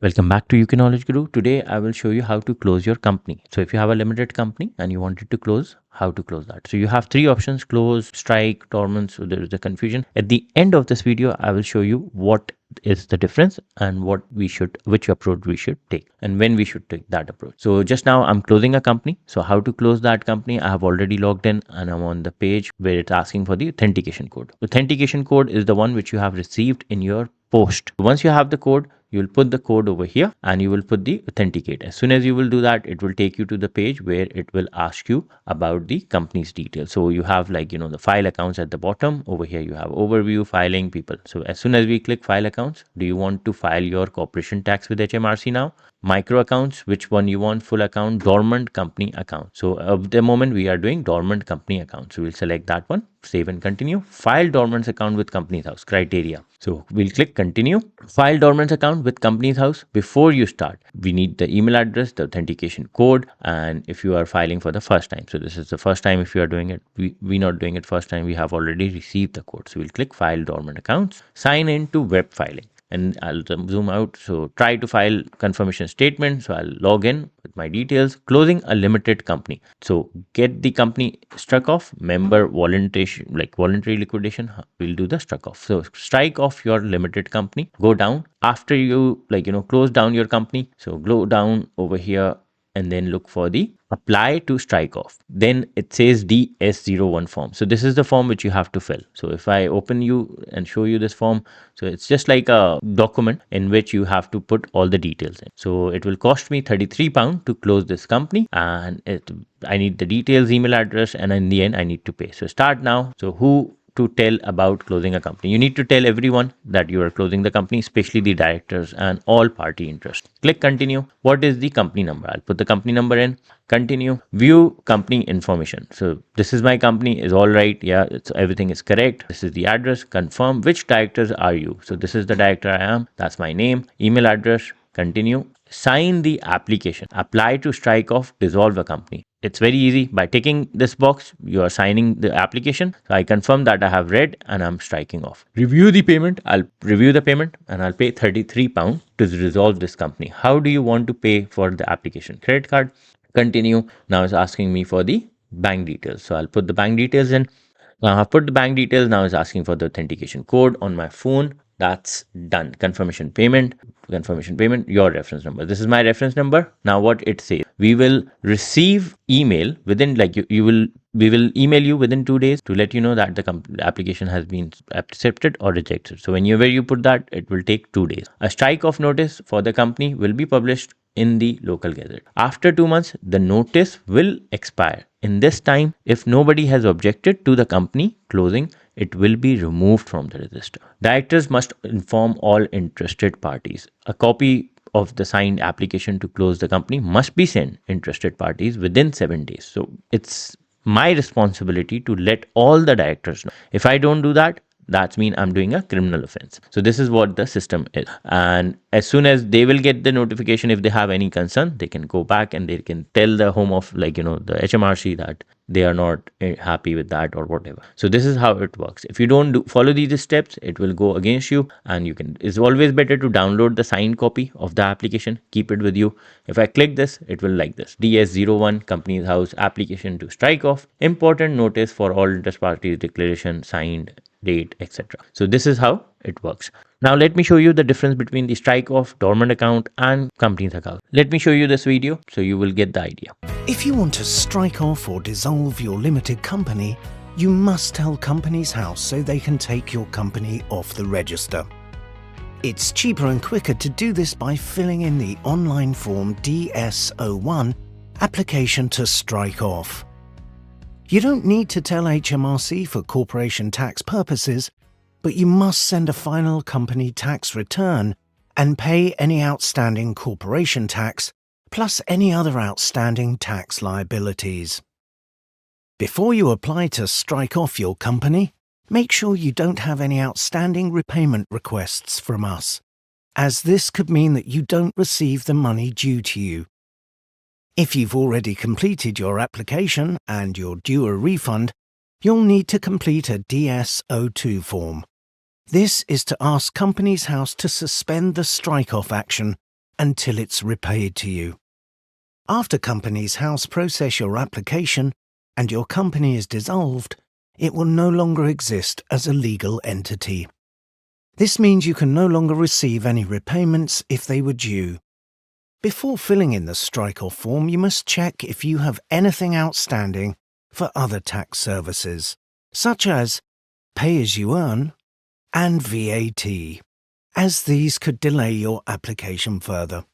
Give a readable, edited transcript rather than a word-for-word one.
Welcome back to UK Knowledge Guru. Today I will show you how to close your company. So if you have a limited company and you wanted to close, how to close that. So you have three options: close, strike, dormant. So there is a confusion. At the end of this video, I will show you what is the difference and which approach we should take and when we should take that approach. So just now I'm closing a company. So how to close that company? I have already logged in and I'm on the page where it's asking for the authentication code. Authentication code is the one which you have received in your post. Once you have the code, you will put the code over here and you will put the authenticate. As soon as you will do that, it will take you to the page where it will ask you about the company's details. So you have the file accounts at the bottom. Over here you have overview, filing, people. So as soon as we click file accounts, do you want to file your corporation tax with HMRC now? Micro accounts, which one you want? Full account, dormant company account. So at the moment we are doing dormant company account. So we'll select that one, save and continue. File dormant account with company's house criteria. So we'll click continue. File dormant account with company's house. Before you start, we need the email address, the authentication code, and if you are filing for the first time. So this is the first time if you are doing it. We're not doing it first time. We have already received the code. So we'll click file dormant accounts, sign in to web filing. And I'll zoom out. So try to file confirmation statement. So I'll log in with my details, closing a limited company. So get the company struck off, member voluntary liquidation. We'll do the struck off. So strike off your limited company, go down after you close down your company. So go down over here and then look for the apply to strike off. Then it says DS01 form. So this is the form which you have to fill. So if I open you and show you this form, so it's just like a document in which you have to put all the details in. So it will cost me £33 to close this company, and I need the details, email address, and in the end I need to pay. So start now. So who to tell about closing a company? You need to tell everyone that you are closing the company, especially the directors and all party interest. Click continue. What is the company number? I'll put the company number in. Continue. View company information. So this is my company, is all right. Yeah, everything is correct. This is the address. Confirm which directors are you. So this is the director I am. That's my name, email address. Continue. Sign the application. Apply to strike off, dissolve a company. It's very easy. By ticking this box, you are signing the application. So I confirm that I have read and I'm striking off. Review the payment. I'll review the payment and I'll pay £33 to resolve this company. How do you want to pay for the application? Credit card. Continue. Now it's asking me for the bank details. So I'll put the bank details in. Now I've put the bank details. Now it's asking for the authentication code on my phone. That's done. Confirmation payment, your reference number. This is my reference number. Now what it says, we will receive email within we will email you within 2 days to let you know that the application has been accepted or rejected. So whenever you put that, it will take 2 days. A strike off notice for the company will be published in the local gazette. After 2 months, the notice will expire. In this time, if nobody has objected to the company closing, it will be removed from the register. Directors must inform all interested parties. A copy of the signed application to close the company must be sent interested parties within 7 days. So it's my responsibility to let all the directors know. If I don't do that, that's mean I'm doing a criminal offense. So this is what the system is. And as soon as they will get the notification, if they have any concern, they can go back and they can tell the home of the HMRC that they are not happy with that or whatever. So this is how it works. If you don't follow these steps, it will go against you, and it's always better to download the signed copy of the application, keep it with you. If I click this, it will like this: DS01 company's house application to strike off, important notice for all interest parties, declaration signed, date, etc. So this is how it works. Now let me show you the difference between the strike off, dormant account and company's account. Let me show you this video so you will get the idea. If you want to strike off or dissolve your limited company, you must tell Companies House so they can take your company off the register. It's cheaper and quicker to do this by filling in the online form DS01, application to strike off. You don't need to tell HMRC for corporation tax purposes, but you must send a final company tax return and pay any outstanding corporation tax, plus any other outstanding tax liabilities. Before you apply to strike off your company, make sure you don't have any outstanding repayment requests from us, as this could mean that you don't receive the money due to you. If you've already completed your application and you're due a refund, you'll need to complete a DS02 form. This is to ask Companies House to suspend the strike-off action until it's repaid to you. After Companies House process your application and your company is dissolved, it will no longer exist as a legal entity. This means you can no longer receive any repayments if they were due. Before filling in the strike-off form, you must check if you have anything outstanding for other tax services, such as pay-as-you-earn and VAT, as these could delay your application further.